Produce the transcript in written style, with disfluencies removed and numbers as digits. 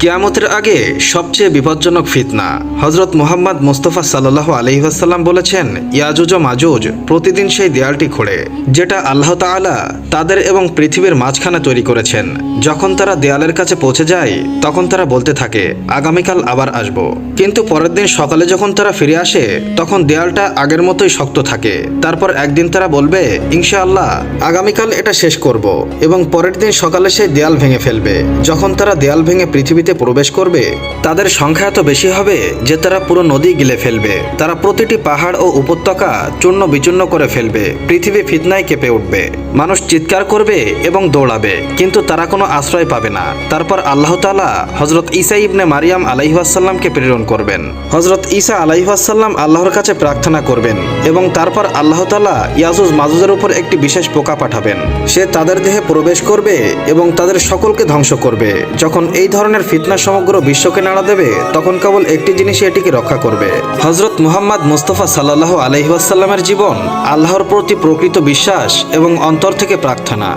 কিয়ামতের আগে সবচেয়ে বিপজ্জনক ফিতনা। হযরত মুহাম্মদ মুস্তাফা সাল্লাল্লাহু আলাইহি ওয়াসাল্লাম বলেছেন, ইয়াজুজ ও মাজুজ প্রতিদিন সেই দেয়ালটি খোঁড়ে যেটা আল্লাহ তাআলা তাদের এবং পৃথিবীর মাঝখানে তৈরি করেছেন। যখন তারা দেয়ালের কাছে পৌঁছে যায় তখন তারা বলতে থাকে, আগামীকাল আবার আসব। কিন্তু পরের দিন সকালে যখন তারা ফিরে আসে তখন দেয়ালটা আগের মতোই শক্ত থাকে। তারপর একদিন তারা বলবে, ইনশাআল্লাহ আগামীকাল এটা শেষ করব, এবং পরের দিন সকালে সেই দেয়াল ভেঙে ফেলবে। যখন তারা দেয়াল ভেঙে পৃথিবীতে প্রবেশ করবে তাদের সংখ্যা এত বেশি হবে যে তারা পুরো নদী গিলে ফেলবে। তারা প্রতিটি পাহাড় ও উপত্যকা চূর্ণ বিচূর্ণ করে ফেলবে। পৃথিবী ফিতনায় কেঁপে উঠবে, মানুষ চিৎকার করবে এবং দৌড়াবে, কিন্তু তারা কোনো আশ্রয় পাবে না। তারপর আল্লাহ তাআলা হযরত ঈসা ইবনে মারিয়াম আলাইহিসসালামকে প্রেরণ করবেন। হযরত ঈসা আলাইহিসসালাম আল্লাহর কাছে প্রার্থনা করবেন এবং তারপর আল্লাহ তাআলা ইয়াজুজ মাজুজের উপর একটি বিশেষ পোকা পাঠাবেন। সে তাদের দেহে প্রবেশ করবে এবং তাদের সকলকে ধ্বংস করবে। যখন এই ধরনের ফিতনা সমগ্র বিশ্বকে নাড়া দেবে তখন কেবল একটি জিনিসই এটিকে রক্ষা করবে, হযরত মুহাম্মদ মুস্তাফা সাল্লাল্লাহু আলাইহি ওয়াসাল্লামের জীবন, আল্লাহর প্রতি প্রকৃত বিশ্বাস এবং অন্তর থেকে প্রার্থনা।